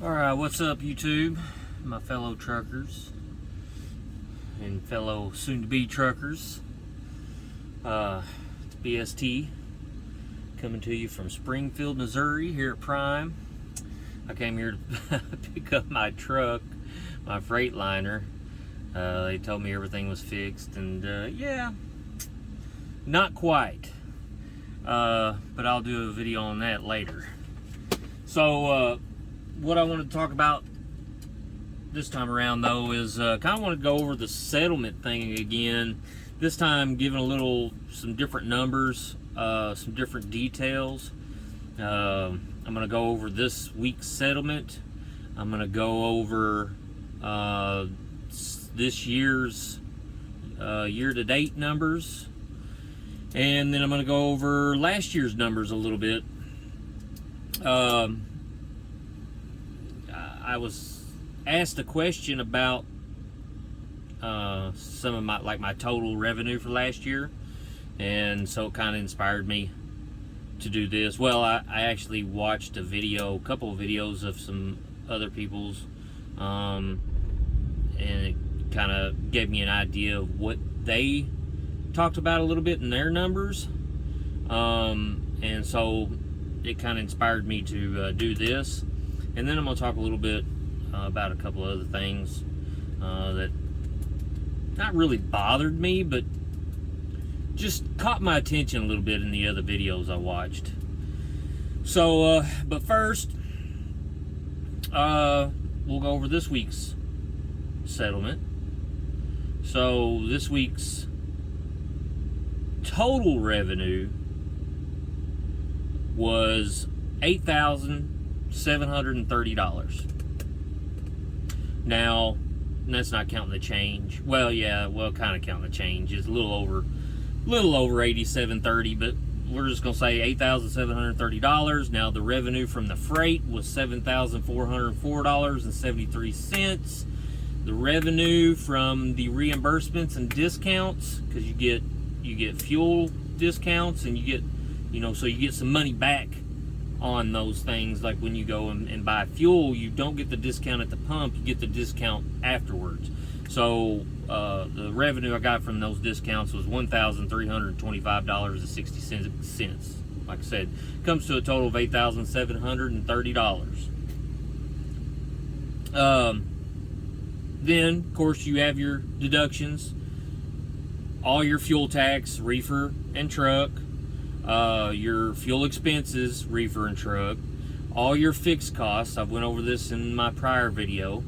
Alright, what's up YouTube? My fellow truckers and fellow soon-to-be truckers. It's BST coming to you from Springfield, Missouri here at Prime. I came here to pick up my truck, my Freightliner. They told me everything was fixed, and yeah, not quite. But I'll do a video on that later. So, what I want to talk about this time around, though, is kind of want to go over the settlement thing again. This time, giving some different numbers, some different details. I'm going to go over this week's settlement. I'm going to go over this year's year-to-date numbers, and then I'm going to go over last year's numbers a little bit. I was asked a question about some of my total revenue for last year, and so it kind of inspired me to do this. Well, I actually watched a couple of videos of some other people's, and it kind of gave me an idea of what they talked about a little bit in their numbers, and so it kind of inspired me to do this. And then I'm going to talk a little bit about a couple of other things that not really bothered me, but just caught my attention a little bit in the other videos I watched. So, but first, we'll go over this week's settlement. So, this week's total revenue was $8,730. Now, that's not counting the change. Well, yeah, kind of counting the change. It's a little over $8,730, but we're just gonna say $8,730. Now, the revenue from the freight was $7,404.73. The revenue from the reimbursements and discounts, because you get fuel discounts, and you get so you get some money back on those things. Like when you go and buy fuel, you don't get the discount at the pump, you get the discount afterwards. So the revenue I got from those discounts was $1,325.60. Like I said, comes to a total of $8,730. Then, of course, you have your deductions, all your fuel tax, reefer and truck, your fuel expenses, reefer and truck, all your fixed costs. I've went over this in my prior video.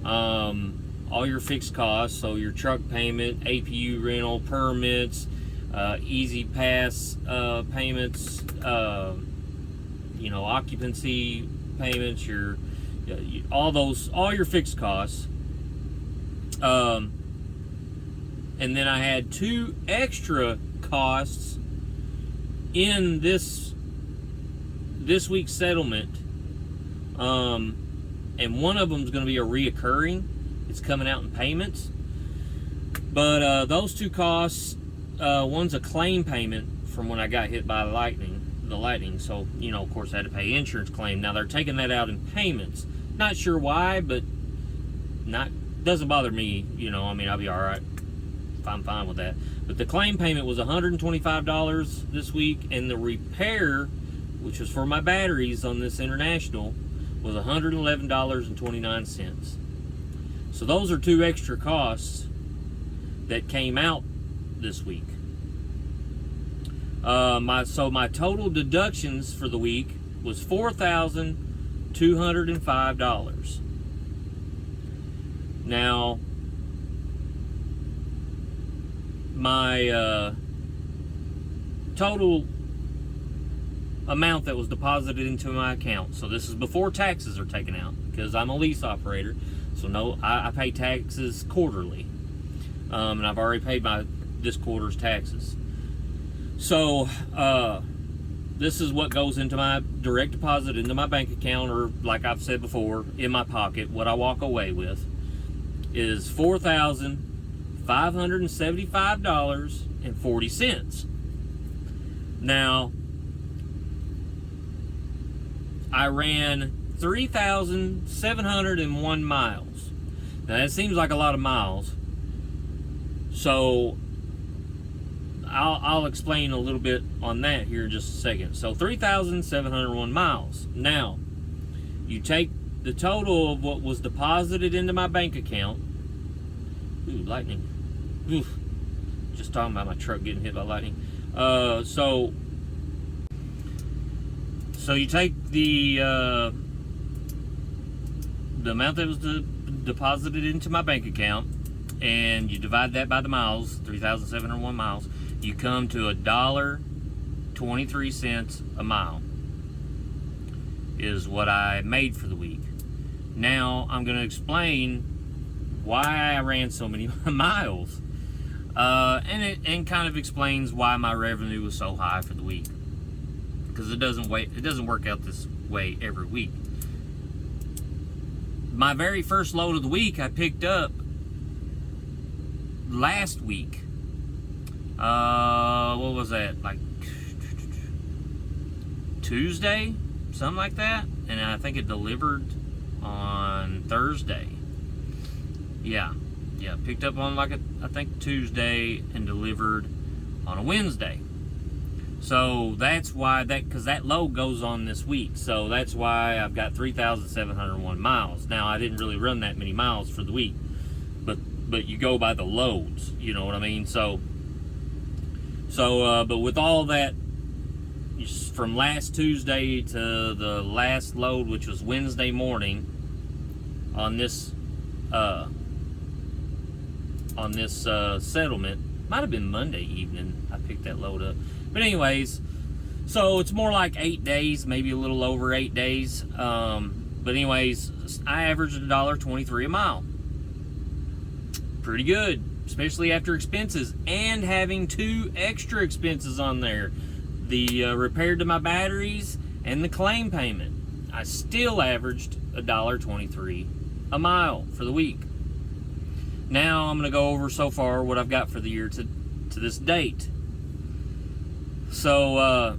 All your fixed costs, so your truck payment, APU rental, permits, easy pass payments, occupancy payments, all your fixed costs. And then I had two extra costs in this week's settlement, and one of them is going to be a reoccurring. It's coming out in payments, but those two costs, one's a claim payment from when I got hit by the lightning. So of course I had to pay insurance claim. Now they're taking that out in payments. Not sure why, but doesn't bother me. I'll be all right. I'm fine with that. But the claim payment was $125 this week, and the repair, which was for my batteries on this International, was $111.29. So those are two extra costs that came out this week. My total deductions for the week was $4,205. Now, my total amount that was deposited into my account, so this is before taxes are taken out, because I'm a lease operator, so I pay taxes quarterly, and I've already paid this quarter's taxes. So this is what goes into my direct deposit into my bank account, or like I've said before, in my pocket. What I walk away with is $4,575.40. Now, I ran 3,701 miles. Now that seems like a lot of miles. So I'll explain a little bit on that here in just a second. So 3,701 miles. Now, you take the total of what was deposited into my bank account. Ooh, lightning. Oof. Just talking about my truck getting hit by lightning. So you take the amount that was deposited into my bank account, and you divide that by the miles, 3,701 miles. You come to $1.23 a mile is what I made for the week. Now I'm going to explain why I ran so many miles, and kind of explains why my revenue was so high for the week, because it doesn't work out this way every week. My very first load of the week I picked up last week. What was that, like Tuesday, something like that, and I think it delivered on Thursday. Yeah, picked up on I think Tuesday and delivered on a Wednesday. So that's why because that load goes on this week. So that's why I've got 3,701 miles. Now I didn't really run that many miles for the week, but you go by the loads, you know what I mean? So but with all that, from last Tuesday to the last load, which was Wednesday morning, on this settlement, might have been Monday evening I picked that load up. But anyways, so it's more like 8 days, maybe a little over 8 days. But anyways, I averaged $1.23 a mile. Pretty good, especially after expenses and having 2 extra expenses on there. The repair to my batteries and the claim payment. I still averaged $1.23 a mile for the week. Now I'm going to go over so far what I've got for the year to this date. So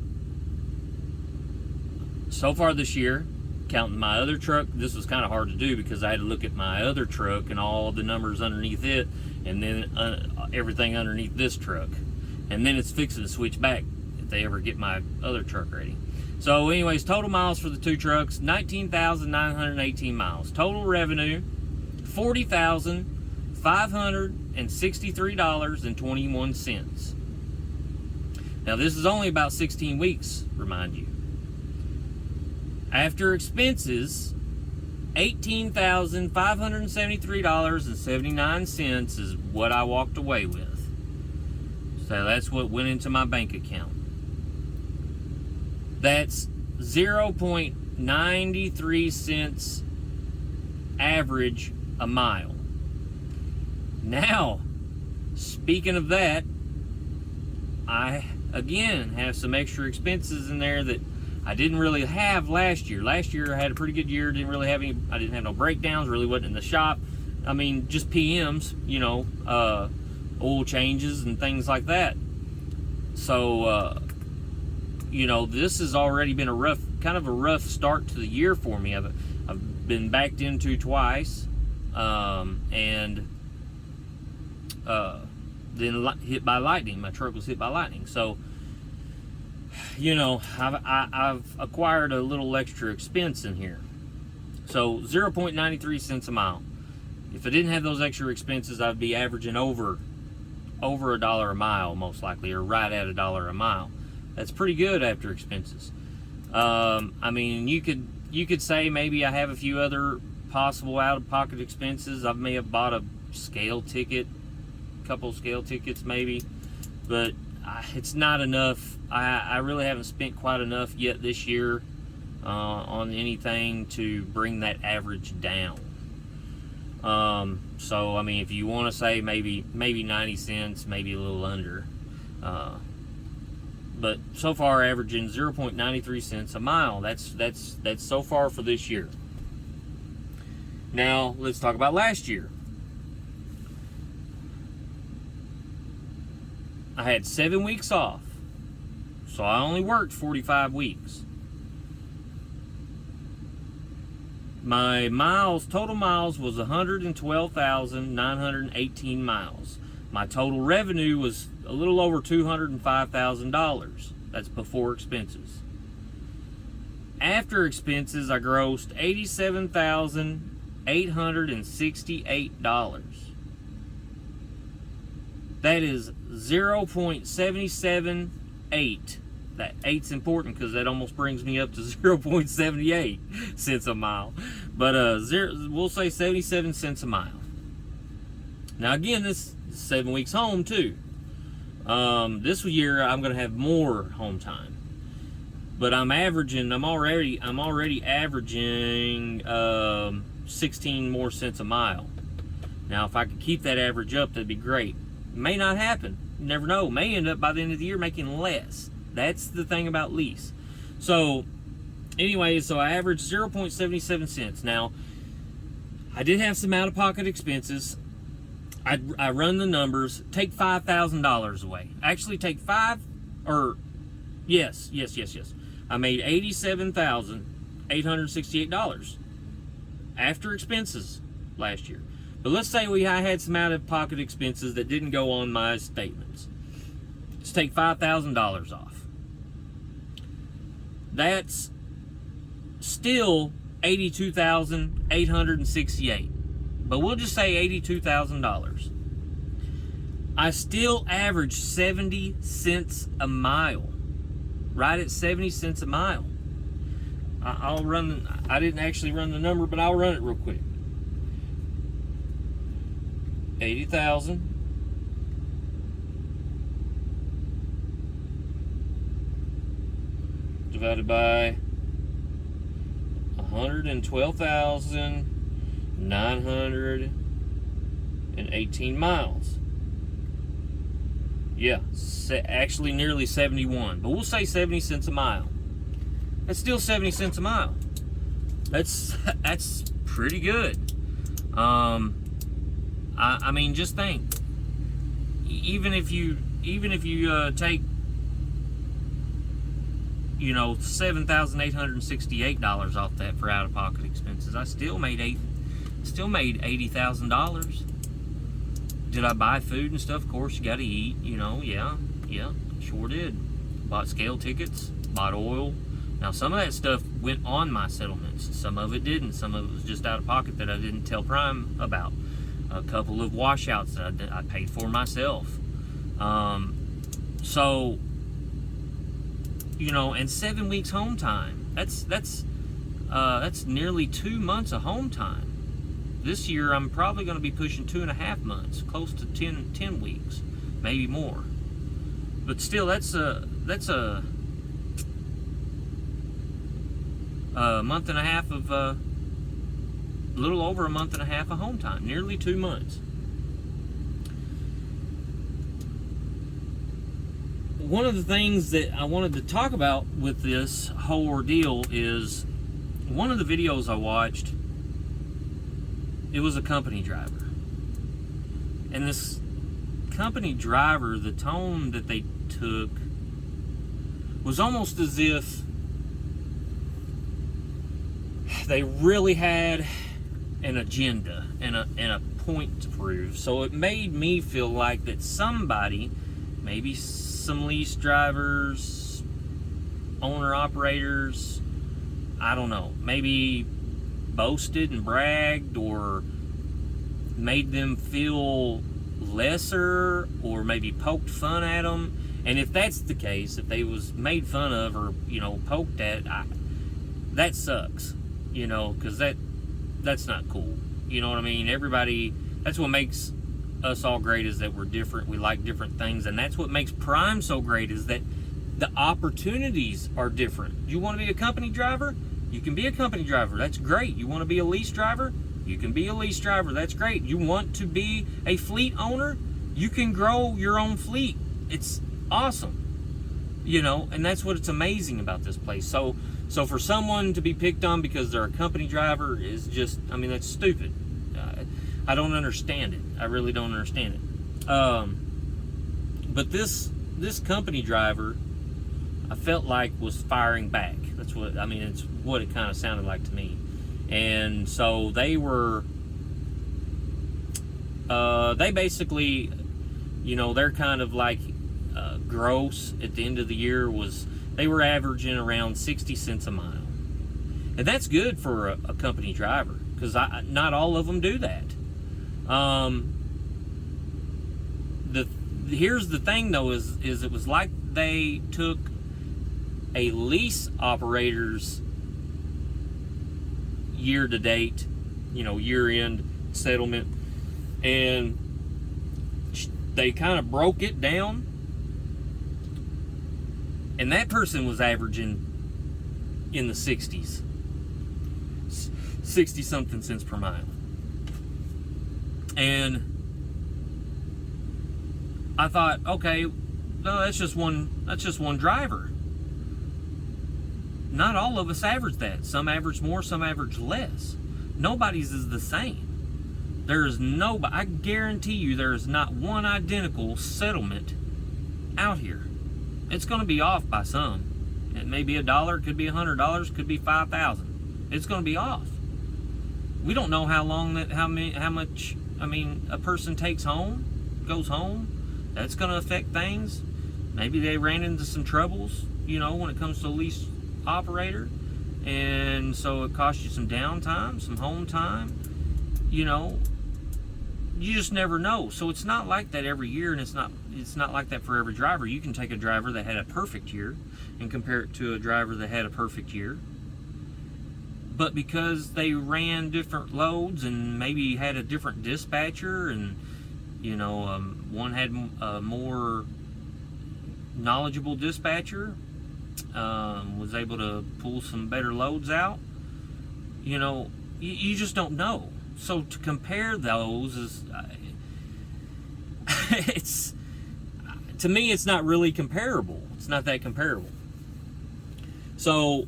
far this year, counting my other truck, this was kind of hard to do because I had to look at my other truck and all the numbers underneath it, and then everything underneath this truck. And then it's fixing to switch back if they ever get my other truck ready. So anyways, total miles for the 2 trucks, 19,918 miles. Total revenue, $40,563.21. Now this is only about 16 weeks, remind you. After expenses, $18,573.79 is what I walked away with. So that's what went into my bank account. That's 0.93 cents average a mile. Now, speaking of that, I again have some extra expenses in there that I didn't really have last year. Last year I had a pretty good year. I didn't have no breakdowns, really wasn't in the shop. I mean, just PMs, you know, oil changes and things like that. So, you know, this has already been kind of a rough start to the year for me. I've been backed into twice, and then hit by lightning. My truck was hit by lightning. So, you know, I've acquired a little extra expense in here. So 0.93 cents a mile. If I didn't have those extra expenses, I'd be averaging over $1 a mile, most likely, or right at $1 a mile. That's pretty good after expenses. I mean, you could say maybe I have a few other possible out-of-pocket expenses. I may have bought a scale ticket, couple scale tickets maybe, but it's not enough. I really haven't spent quite enough yet this year on anything to bring that average down. So I mean, if you want to say maybe 90 cents, maybe a little under, but so far averaging 0.93 cents a mile. That's so far for this year. Now let's talk about last year. I had 7 weeks off, so I only worked 45 weeks. My miles, total miles, was 112,918 miles. My total revenue was a little over $205,000. That's before expenses. After expenses, I grossed $87,868. That is 0.778. That 8's important because that almost brings me up to 0.78 cents a mile. But we'll say 77 cents a mile. Now again, this is 7 weeks home too. This year I'm going to have more home time. But I'm already averaging 16 more cents a mile. Now if I could keep that average up, that'd be great. May not happen. You never know. May end up by the end of the year making less. That's the thing about Lease. So anyway, so I averaged 0.77 cents. Now, I did have some out-of-pocket expenses. I run the numbers. Take $5,000 away. Actually, take yes. I made $87,868 after expenses last year. But let's say I had some out-of-pocket expenses that didn't go on my statements. Let's take $5,000 off. That's still $82,868. But we'll just say $82,000. I still average 70 cents a mile. Right at 70 cents a mile. I didn't actually run the number, but I'll run it real quick. 80,000 divided by 112,918 miles. Yeah, actually nearly 71, but we'll say 70 cents a mile. That's still 70 cents a mile. That's pretty good. I mean, just think. Even if you take, $7,868 off that for out-of-pocket expenses, I still made $80,000. Did I buy food and stuff? Of course, you got to eat. Yeah, sure did. Bought scale tickets, bought oil. Now, some of that stuff went on my settlements. Some of it didn't. Some of it was just out of pocket that I didn't tell Prime about. A couple of washouts that I paid for myself. So, and 7 weeks home time. That's nearly 2 months of home time. This year, I'm probably going to be pushing 2.5 months, close to 10 weeks, maybe more. But still, that's a month and a half of, a little over a month and a half of home time, nearly 2 months. One of the things that I wanted to talk about with this whole ordeal is one of the videos I watched. It was a company driver. And this company driver, the tone that they took was almost as if they really had an agenda and a point to prove. So it made me feel like that somebody, maybe some lease drivers, owner-operators, I don't know, maybe boasted and bragged or made them feel lesser or maybe poked fun at them. And if that's the case, if they was made fun of or poked at, that sucks, because that's not cool. You know what I mean? Everybody, that's what makes us all great, is that we're different. We like different things, and that's what makes Prime so great, is that the opportunities are different. You want to be a company driver? You can be a company driver. That's great. You want to be a lease driver? You can be a lease driver. That's great. You want to be a fleet owner? You can grow your own fleet. It's awesome. And that's what's amazing about this place. So for someone to be picked on because they're a company driver is just, that's stupid. I don't understand it. I really don't understand it. But this company driver, I felt like was firing back. That's what, it's what it kind of sounded like to me. And so they were, they basically, you know, they're kind of like gross at the end of the year was, they were averaging around 60 cents a mile. And that's good for a company driver, because not all of them do that. Here's the thing though, is it was like they took a lease operator's year to date, you know, year end settlement, and they kind of broke it down, and that person was averaging in the 60s, 60 something cents per mile. And I thought, okay, no, that's just one driver. Not all of us average that. Some average more, some average less. Nobody's is the same. There's no, I guarantee you there is not one identical settlement out here. It's going to be off by some. It may be $1, it could be $100, could be $5,000. It's going to be off. We don't know how long that, how much, I mean, a person takes home, goes home. That's going to affect things. Maybe they ran into some troubles, you know, when it comes to a lease operator, and so it costs you some downtime, some home time. You know, you just never know. So it's not like that every year, and it's not like that for every driver. You can take a driver that had a perfect year and compare it to a driver that had a perfect year. But because they ran different loads and maybe had a different dispatcher, and you know, one had a more knowledgeable dispatcher, was able to pull some better loads out, you know, you just don't know. So to compare those is, it's, to me, it's not really comparable. It's not that comparable. So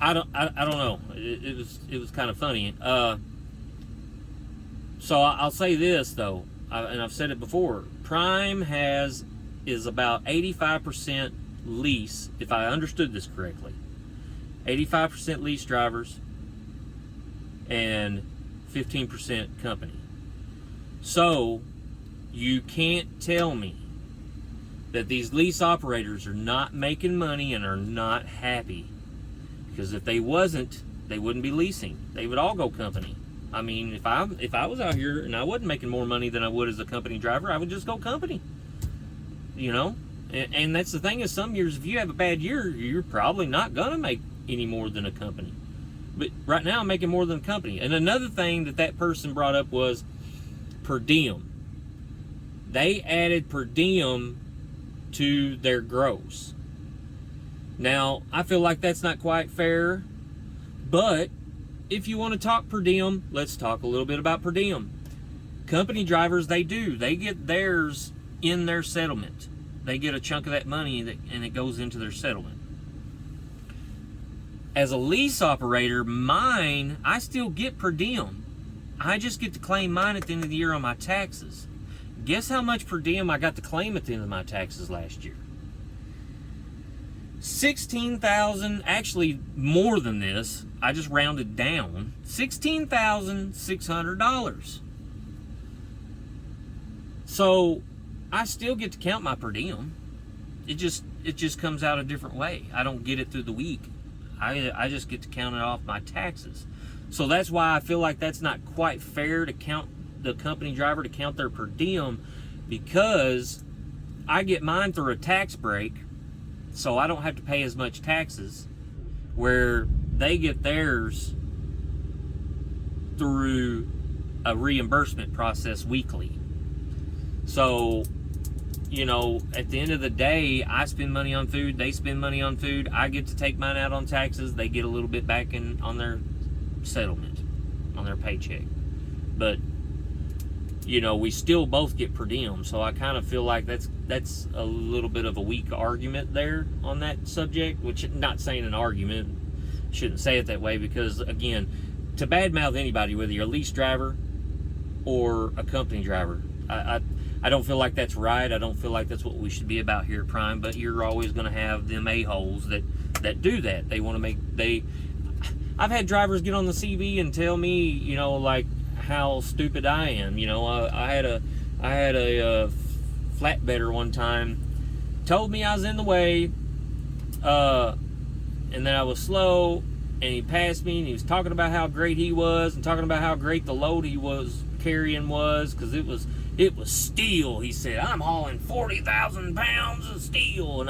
I don't know. It was kind of funny. So I'll say this though, and I've said it before. Prime is about 85% lease, if I understood this correctly. 85% lease drivers and 15% company. So you can't tell me that these lease operators are not making money and are not happy. Because if they wasn't, they wouldn't be leasing. They would all go company. I mean, if I was out here and I wasn't making more money than I would as a company driver, I would just go company. You know? And that's the thing, is some years, if you have a bad year, you're probably not going to make any more than a company. But right now, I'm making more than a company. And another thing that person brought up was per diem. They added per diem to their gross. Now, I feel like that's not quite fair, but if you want to talk per diem, let's talk a little bit about per diem. Company drivers, they get theirs in their settlement. They get a chunk of that money and it goes into their settlement. As a lease operator, mine, I still get per diem. I just get to claim mine at the end of the year on my taxes. Guess how much per diem I got to claim at the end of my taxes last year? $16,000, actually more than this. I just rounded down. $16,600. So I still get to count my per diem. It just comes out a different way. I don't get it through the week. I just get to count it off my taxes. So that's why I feel like that's not quite fair to count the company driver, to count their per diem, because I get mine through a tax break, so I don't have to pay as much taxes, where they get theirs through a reimbursement process weekly. So, you know, at the end of the day, I spend money on food, they spend money on food, I get to take mine out on taxes, they get a little bit back on their settlement, on their paycheck. But, you know, we still both get per diem, so I kind of feel like that's a little bit of a weak argument there on that subject, which, not saying an argument, shouldn't say it that way, because, again, to badmouth anybody, whether you're a lease driver or a company driver, I don't feel like that's right. I don't feel like that's what we should be about here at Prime, but you're always going to have them a-holes that do that. They want to make, I've had drivers get on the CB and tell me, you know, like how stupid I am. You know, I had a flatbedder one time, told me I was in the way, and that I was slow, and he passed me, and he was talking about how great he was, and talking about how great the load he was carrying was, because it was steel. He said, I'm hauling 40,000 pounds of steel. And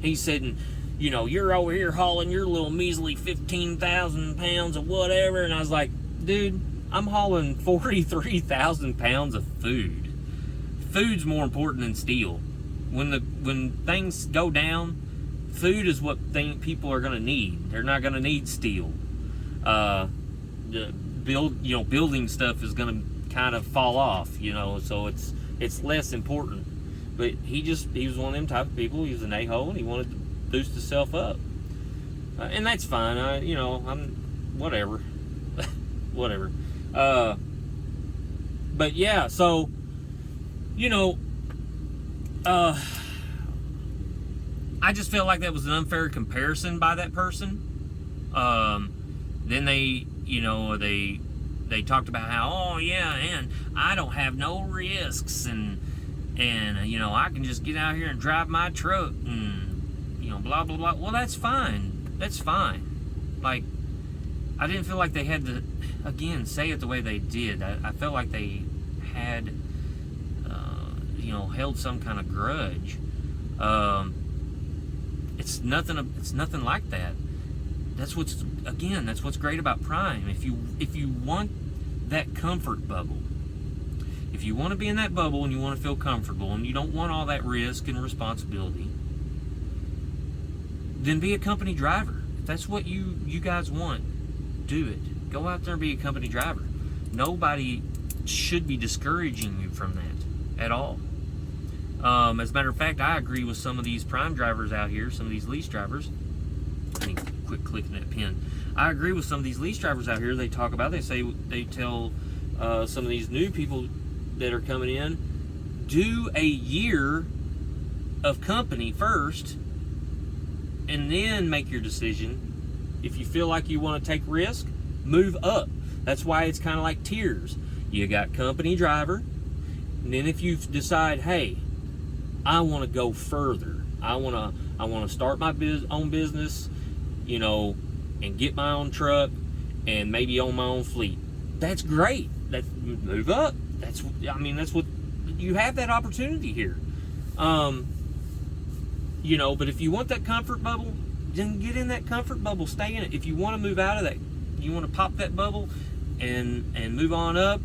he said, you know, you're over here hauling your little measly 15,000 pounds of whatever. And I was like, dude, I'm hauling 43,000 pounds of food. Food's more important than steel. When things go down, food is what people are going to need. They're not going to need steel. Building stuff is going to kind of fall off, you know, so it's less important. But he was one of them type of people. He was an a-hole, and he wanted to boost himself up, and that's fine. I'm whatever. Whatever. But yeah, so you know, I just felt like that was an unfair comparison by that person. Then they talked about how, oh yeah, and I don't have no risks, and you know, I can just get out here and drive my truck, and you know, blah blah blah. Well, that's fine. That's fine. Like, I didn't feel like they had to, again, say it the way they did. I felt like they had, held some kind of grudge. It's nothing like that. That's what's great about Prime. If you want that comfort bubble, if you want to be in that bubble and you want to feel comfortable and you don't want all that risk and responsibility, then be a company driver. If that's what you guys want, do it. Go out there and be a company driver. Nobody should be discouraging you from that at all. As a matter of fact, I agree with some of these Prime drivers out here, some of these lease drivers. Let me quit clicking that pin. I agree with some of these lease drivers out here. They tell some of these new people that are coming in, do a year of company first, and then make your decision. If you feel like you want to take risk, move up. That's why it's kind of like tiers. You got company driver, and then if you decide, hey, I want to go further, I want to start my own business, you know, and get my own truck and maybe own my own fleet. That's great. Move up. That's what you have, that opportunity here. But if you want that comfort bubble, then get in that comfort bubble, stay in it. If you want to move out of that, you want to pop that bubble and move on up,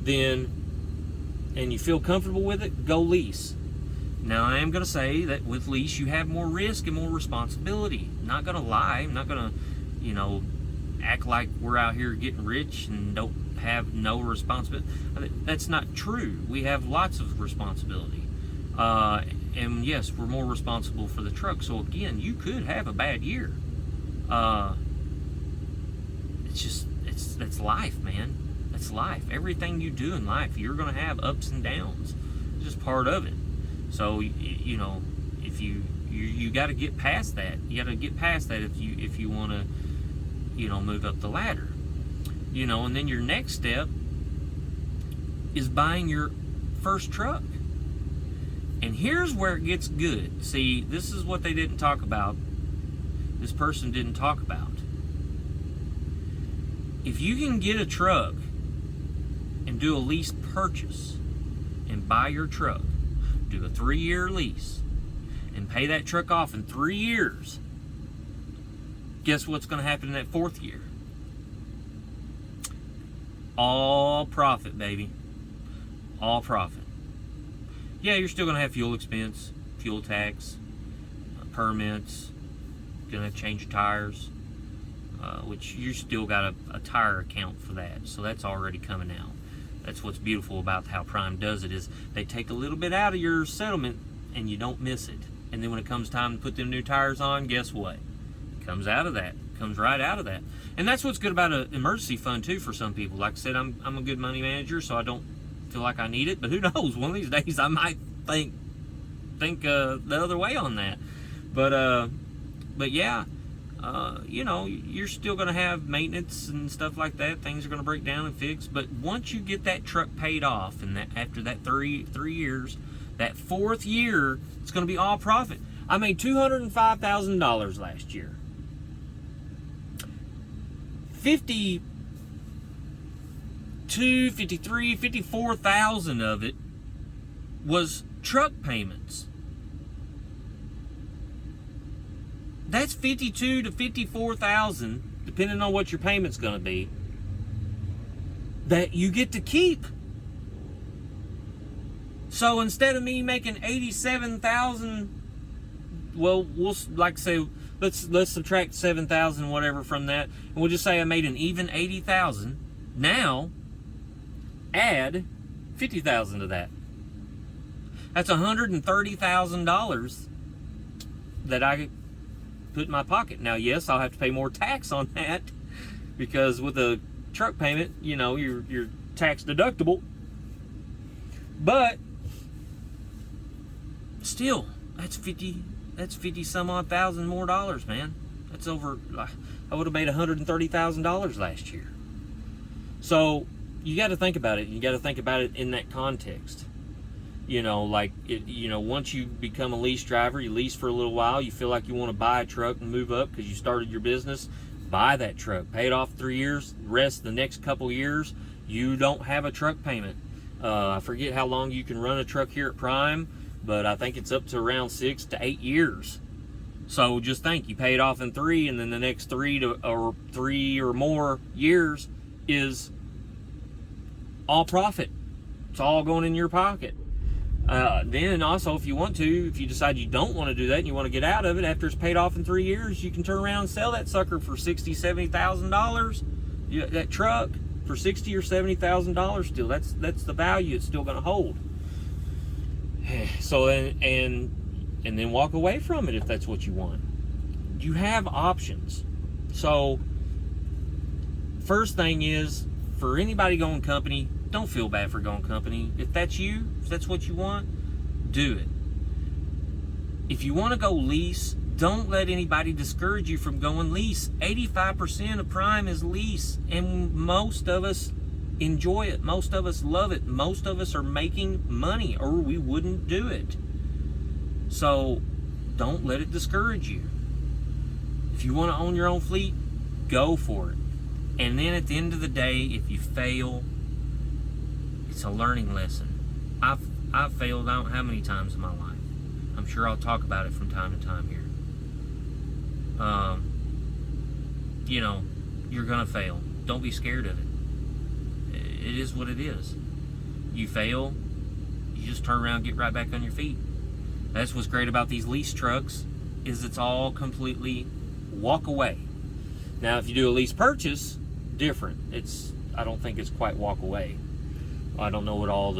then, and you feel comfortable with it, go lease. Now, I am going to say that with lease, you have more risk and more responsibility. I'm not going to lie. I'm not going to, act like we're out here getting rich and don't have no responsibility. That's not true. We have lots of responsibility. And yes, we're more responsible for the truck. So again, you could have a bad year. That's life, man. That's life. Everything you do in life, you're going to have ups and downs. It's just part of it. So, if you got to get past that. You got to get past that if you want to, move up the ladder. And then your next step is buying your first truck. And here's where it gets good. See, this is what they didn't talk about. This person didn't talk about. If you can get a truck and do a lease purchase and buy your truck, do a 3-year lease, and pay that truck off in 3 years, guess what's going to happen in that 4th year? All profit, baby. All profit. Yeah, you're still going to have fuel expense, fuel tax, permits, going to have to change your tires, which you still got a tire account for that, so that's already coming out. That's what's beautiful about how Prime does it, is they take a little bit out of your settlement and you don't miss it. And then when it comes time to put them new tires on, guess what? It comes out of that. It comes right out of that. And that's what's good about an emergency fund too for some people. Like I said, I'm a good money manager, so I don't feel like I need it. But who knows? One of these days I might think the other way on that. But yeah, you know, you're still going to have maintenance and stuff like that. Things are going to break down and fix. But once you get that truck paid off, and that after that three years, that fourth year, it's going to be all profit. I made $205,000 last year. 54,000 of it was truck payments. That's 52 to 54,000, depending on what your payment's going to be, that you get to keep. So instead of me making 87,000, well, we'll like say let's subtract 7,000 whatever from that, and we'll just say I made an even 80,000. Now, add 50,000 to that. That's $130,000 that I put in my pocket. Now, yes, I'll have to pay more tax on that, because with a truck payment, you know, you're tax deductible. But still, that's 50 some odd thousand more dollars, man. That's over. I would have made $130,000 last year. So you got to think about it. You got to think about it in that context. You know, like, once you become a lease driver, you lease for a little while, you feel like you want to buy a truck and move up because you started your business, buy that truck, pay it off 3 years, rest the next couple years, you don't have a truck payment. I forget how long you can run a truck here at Prime, but I think it's up to around 6 to 8 years. So just think, you pay it off in 3, and then the next 3 or more years is all profit. It's all going in your pocket. Then also, if you decide you don't want to do that and you want to get out of it after it's paid off in 3 years, you can turn around and sell that sucker for $60,000, $70,000. That truck for $60,000 or $70,000 still. That's the value it's still going to hold. So and then walk away from it if that's what you want. You have options. So first thing is, for anybody going company, don't feel bad for going company. If that's you, if that's what you want, do it. If you want to go lease, don't let anybody discourage you from going lease. 85% of Prime is lease, and most of us enjoy it. Most of us love it. Most of us are making money, or we wouldn't do it. So don't let it discourage you. If you want to own your own fleet, go for it. And then at the end of the day, if you fail, it's a learning lesson. I've failed I don't know how many times in my life. I'm sure I'll talk about it from time to time here. You know, you're gonna fail. Don't be scared of it. It is what it is. You fail, you just turn around and get right back on your feet. That's what's great about these lease trucks, is it's all completely walk away. Now, if you do a lease purchase, different. I don't think it's quite walk away. I don't know what all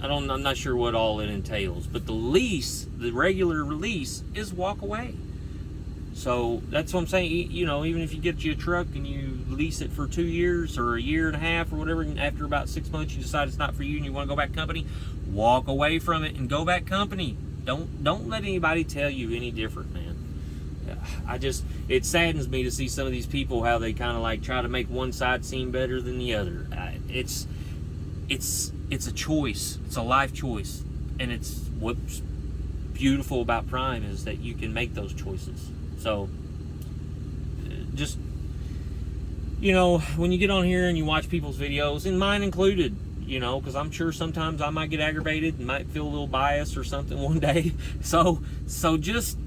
I'm not sure what all it entails, but the lease, the regular lease, is walk away. So that's what I'm saying. You know, even if you get you a truck and you lease it for 2 years or a year and a half or whatever, and after about 6 months you decide it's not for you and you want to go back company, walk away from it and go back company. Don't let anybody tell you any different, man. It saddens me to see some of these people, how they kind of like try to make one side seem better than the other. It's a choice. It's a life choice, and it's what's beautiful about Prime is that you can make those choices. So just, you know, when you get on here and you watch people's videos, and mine included, you know, because I'm sure sometimes I might get aggravated and might feel a little biased or something one day. So just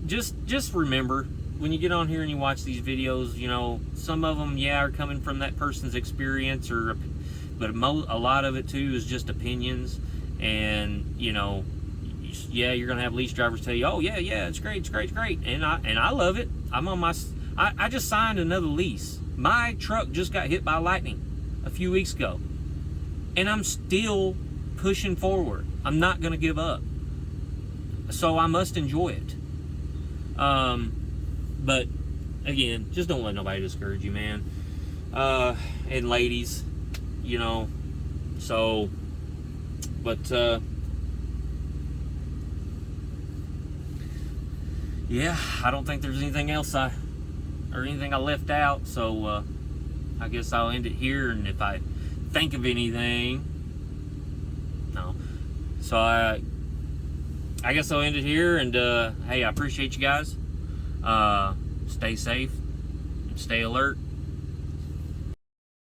remember, when you get on here and you watch these videos, you know, some of them, are coming from that person's experience, but a lot of it too is just opinions. And, you know, you're gonna have lease drivers tell you, oh yeah, it's great, and I love it. I just signed another lease. My truck just got hit by lightning a few weeks ago, and I'm still pushing forward. I'm not gonna give up, so I must enjoy it. But again, just don't let nobody discourage you, man. And ladies, you know. So, but yeah, I don't think there's anything else I or anything I left out. So I guess I'll end it here, and if I think of anything, no. So I guess I'll end it here, and hey, I appreciate you guys. Stay safe and stay alert.